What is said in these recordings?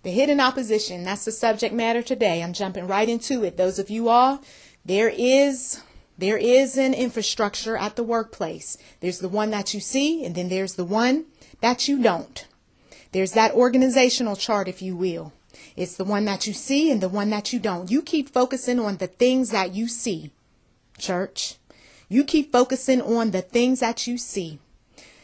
The hidden opposition, that's the subject matter today. I'm jumping right into it. Those of you all, there is an infrastructure at the workplace. There's the one that you see, and then there's the one that you don't. There's that organizational chart, if you will. It's the one that you see and the one that you don't. You keep focusing on the things that you see, church. You keep focusing on the things that you see.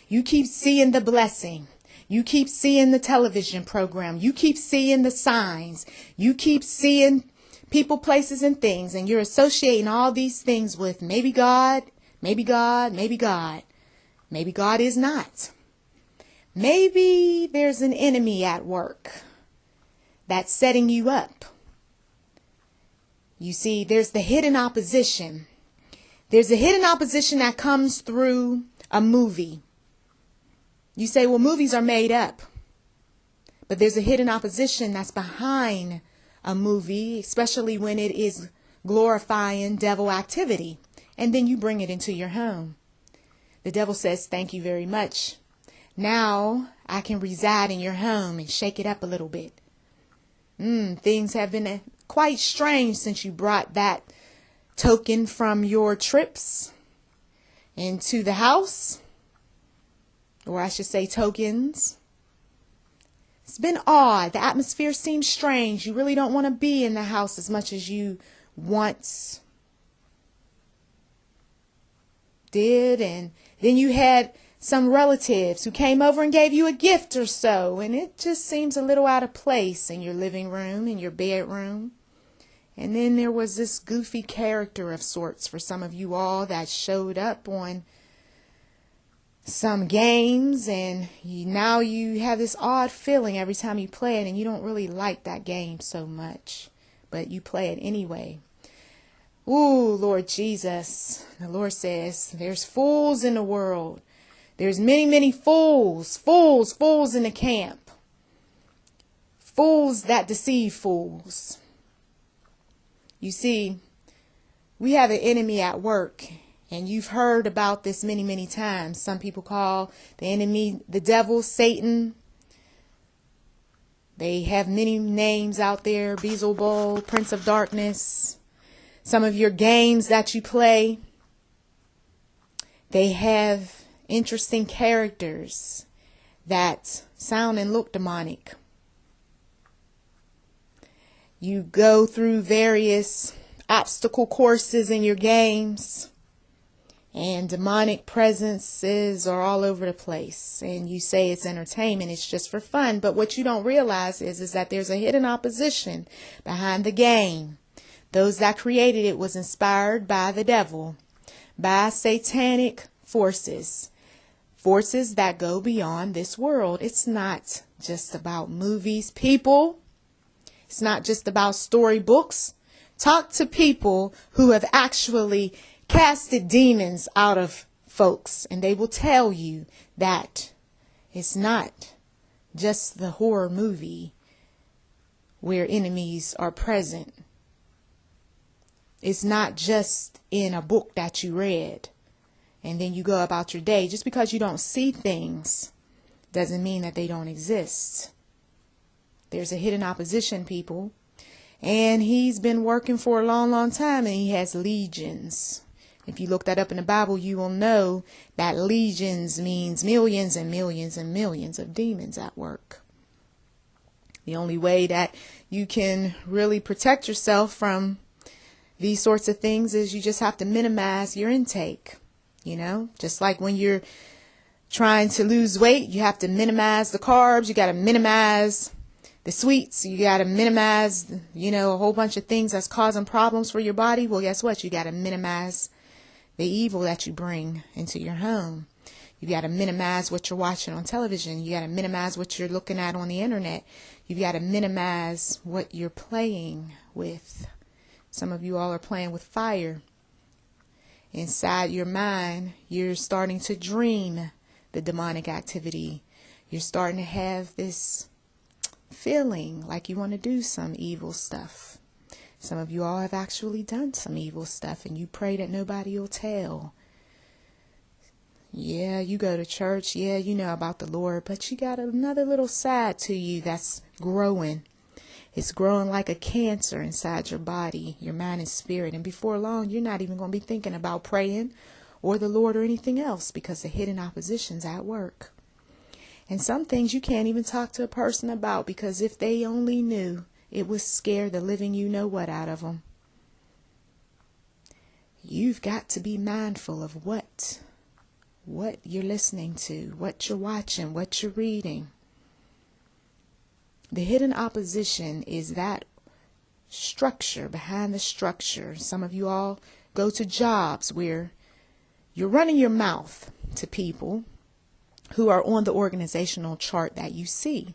You keep seeing the blessing. You keep seeing the television program. You keep seeing the signs. You keep seeing people, places, and things. And you're associating all these things with maybe God, maybe God, maybe God. Maybe God is not. Maybe there's an enemy at work that's setting you up. You see, there's the hidden opposition. There's a hidden opposition that comes through a movie. You say, well, movies are made up. But there's a hidden opposition that's behind a movie, especially when it is glorifying devil activity. And then you bring it into your home. The devil says, thank you very much. Now I can reside in your home and shake it up a little bit. Things have been quite strange since you brought that token from your trips into the house. Or I should say tokens. It's been odd. The atmosphere seems strange. You really don't want to be in the house as much as you once did. And then you had some relatives who came over and gave you a gift or so. And it just seems a little out of place in your living room, in your bedroom. And then there was this goofy character of sorts for some of you all that showed up on some games, and now you have this odd feeling every time you play it, and you don't really like that game so much, but you play it anyway. Ooh, Lord Jesus, the Lord says there's fools in the world. There's many, many fools in the camp. Fools that deceive fools. You see, we have an enemy at work. And you've heard about this many, many times. Some people call the enemy the devil, Satan. They have many names out there. Beelzebub, Prince of Darkness. Some of your games that you play, they have interesting characters that sound and look demonic. You go through various obstacle courses in your games. And demonic presences are all over the place. And you say it's entertainment, it's just for fun. But what you don't realize is that there's a hidden opposition behind the game. Those that created it was inspired by the devil, by satanic forces. Forces that go beyond this world. It's not just about movies, people. It's not just about storybooks. Talk to people who have actually casted demons out of folks, and they will tell you that it's not just the horror movie where enemies are present. It's not just in a book that you read and then you go about your day. Just because you don't see things doesn't mean that they don't exist. There's a hidden opposition, people, and he's been working for a long, long time, and he has legions. If you look that up in the Bible, you will know that legions means millions and millions and millions of demons at work. The only way that you can really protect yourself from these sorts of things is you just have to minimize your intake. You know, just like when you're trying to lose weight, you have to minimize the carbs. You got to minimize the sweets. You got to minimize, a whole bunch of things that's causing problems for your body. Well, guess what? You got to minimize the evil that you bring into your home. You got to minimize what you're watching on television. You got to minimize what you're looking at on the internet. You got to minimize what you're playing with. Some of you all are playing with fire. Inside your mind, you're starting to dream the demonic activity. You're starting to have this feeling like you want to do some evil stuff. Some of you all have actually done some evil stuff, and you pray that nobody will tell. Yeah, you go to church. Yeah, you know about the Lord, but you got another little side to you that's growing. It's growing like a cancer inside your body, your mind and spirit. And before long, you're not even going to be thinking about praying or the Lord or anything else because the hidden opposition's at work. And some things you can't even talk to a person about because if they only knew, it would scare the living you know what out of them. You've got to be mindful of what you're listening to, what you're watching, what you're reading. The hidden opposition is that structure behind the structure. Some of you all go to jobs where you're running your mouth to people who are on the organizational chart that you see.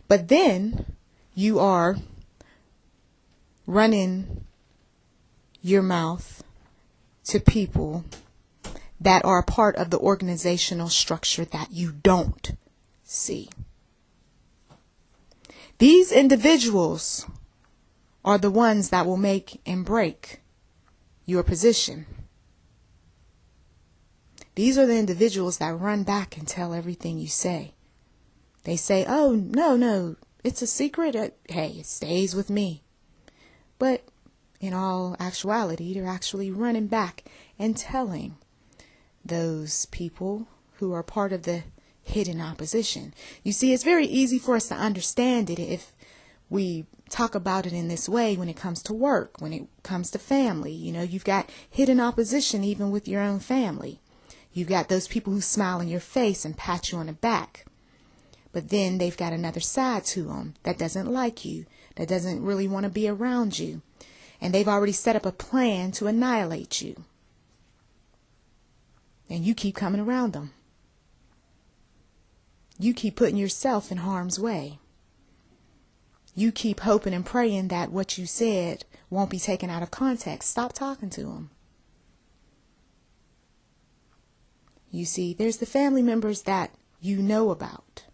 But then you are running your mouth to people that are a part of the organizational structure that you don't see. These individuals are the ones that will make and break your position. These are the individuals that run back and tell everything you say. They say, oh, no, it's a secret. Hey, it stays with me. But in all actuality, they're actually running back and telling those people who are part of the hidden opposition. You see, it's very easy for us to understand it if we talk about it in this way when it comes to work, when it comes to family. You know, you've got hidden opposition even with your own family. You've got those people who smile in your face and pat you on the back. But then they've got another side to them that doesn't like you, that doesn't really want to be around you. And they've already set up a plan to annihilate you. And you keep coming around them. You keep putting yourself in harm's way. You keep hoping and praying that what you said won't be taken out of context. Stop talking to them. You see, there's the family members that you know about.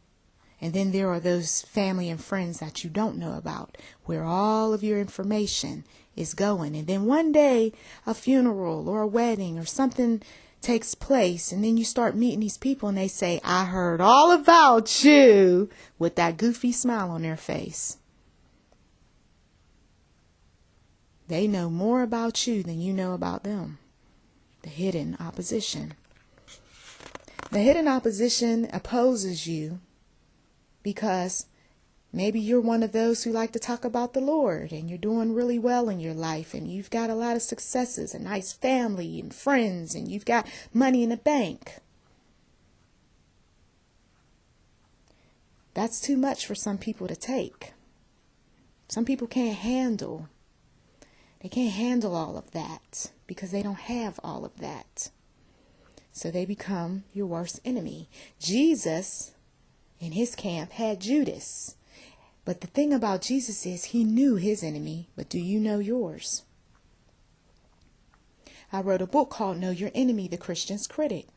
And then there are those family and friends that you don't know about, where all of your information is going. And then one day, a funeral or a wedding or something takes place, and then you start meeting these people and they say, I heard all about you, with that goofy smile on their face. They know more about you than you know about them. The hidden opposition. The hidden opposition opposes you because maybe you're one of those who like to talk about the Lord and you're doing really well in your life and you've got a lot of successes, a nice family and friends, and you've got money in the bank. That's too much for some people to take. Some people can't handle. They can't handle all of that because they don't have all of that. So they become your worst enemy. Jesus, in his camp, had Judas. But the thing about Jesus is he knew his enemy, but do you know yours? I wrote a book called Know Your Enemy, the Christian's Critic.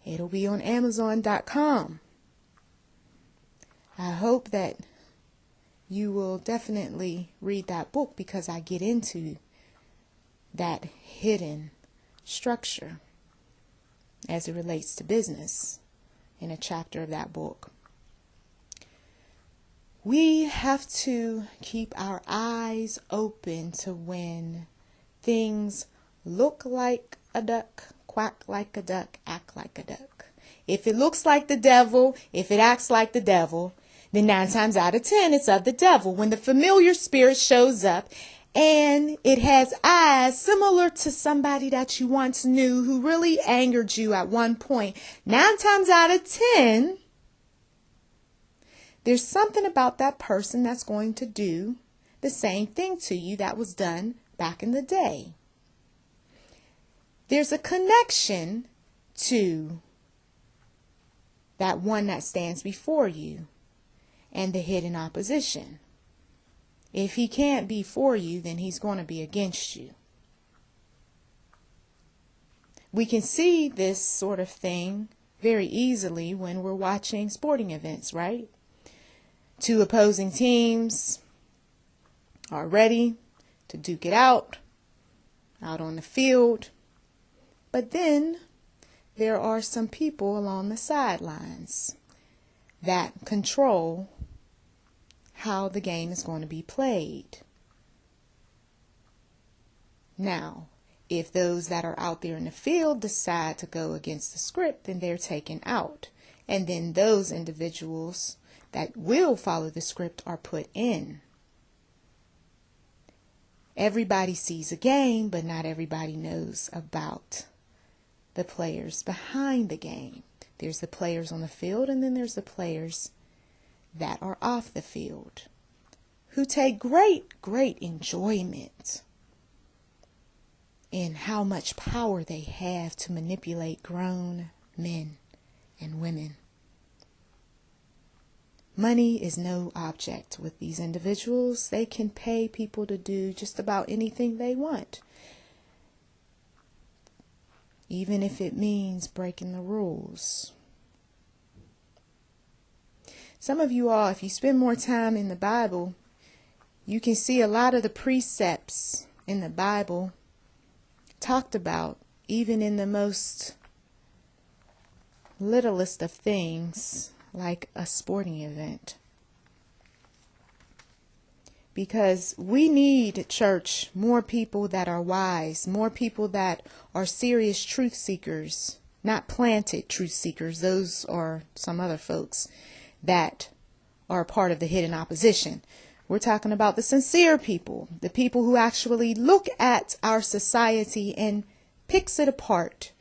It'll be on Amazon.com. I hope that you will definitely read that book because I get into that hidden structure as it relates to business in a chapter of that book. We have to keep our eyes open to when things look like a duck, quack like a duck, act like a duck. If it looks like the devil, if it acts like the devil, then 9 times out of 10, it's of the devil. When the familiar spirit shows up and it has eyes similar to somebody that you once knew who really angered you at one point, 9 times out of 10, there's something about that person that's going to do the same thing to you that was done back in the day. There's a connection to that one that stands before you and the hidden opposition. If he can't be for you, then he's going to be against you. We can see this sort of thing very easily when we're watching sporting events, right? 2 opposing teams are ready to duke it out on the field. But then there are some people along the sidelines that control how the game is going to be played. Now, if those that are out there in the field decide to go against the script, then they're taken out. And then those individuals that will follow the script are put in. Everybody sees a game, but not everybody knows about the players behind the game. There's the players on the field, and then there's the players that are off the field who take great enjoyment in how much power they have to manipulate grown men and women. Money is no object with these individuals. They can pay people to do just about anything they want, even if it means breaking the rules. Some of you all, if you spend more time in the Bible, you can see a lot of the precepts in the Bible talked about, even in the most littlest of things, like a sporting event. Because we need, church, more people that are wise, more people that are serious truth seekers, not planted truth seekers. Those are some other folks that are a part of the hidden opposition. We're talking about the sincere people, the people who actually look at our society and picks it apart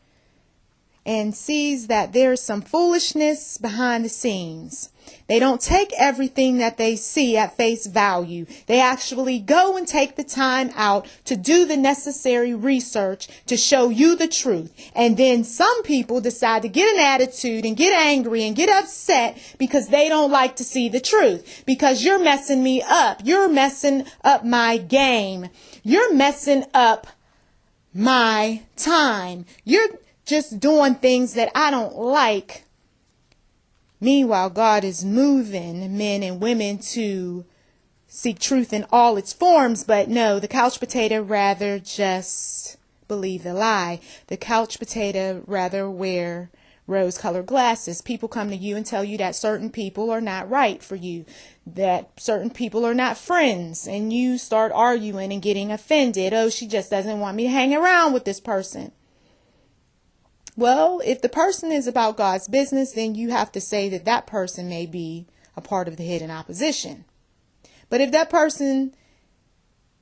and sees that there's some foolishness behind the scenes. They don't take everything that they see at face value. They actually go and take the time out to do the necessary research to show you the truth. And then some people decide to get an attitude and get angry and get upset because they don't like to see the truth. Because you're messing me up. You're messing up my game. You're messing up my time. You're just doing things that I don't like. Meanwhile, God is moving men and women to seek truth in all its forms. But no, the couch potato rather just believe the lie. The couch potato rather wear rose-colored glasses. People come to you and tell you that certain people are not right for you, that certain people are not friends, and you start arguing and getting offended. Oh, she just doesn't want me to hang around with this person. Well, if the person is about God's business, then you have to say that that person may be a part of the hidden opposition. But if that person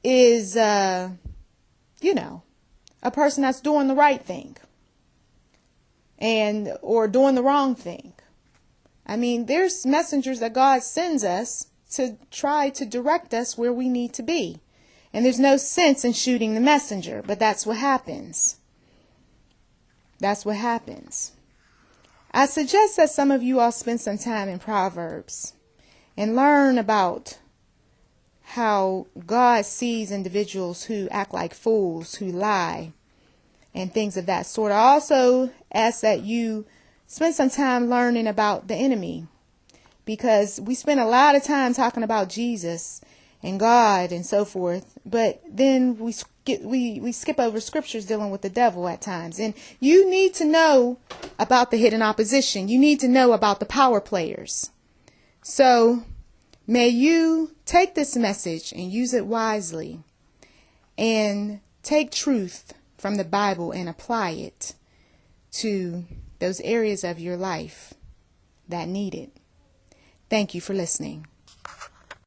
is, a person that's doing the right thing or doing the wrong thing. I mean, there's messengers that God sends us to try to direct us where we need to be. And there's no sense in shooting the messenger, but that's what happens. That's what happens. I suggest that some of you all spend some time in Proverbs and learn about how God sees individuals who act like fools, who lie, and things of that sort. I also ask that you spend some time learning about the enemy, because we spend a lot of time talking about Jesus and God and so forth, but then we skip over scriptures dealing with the devil at times. And you need to know about the hidden opposition. You need to know about the power players. So may you take this message and use it wisely, and take truth from the Bible and apply it to those areas of your life that need it. Thank you for listening.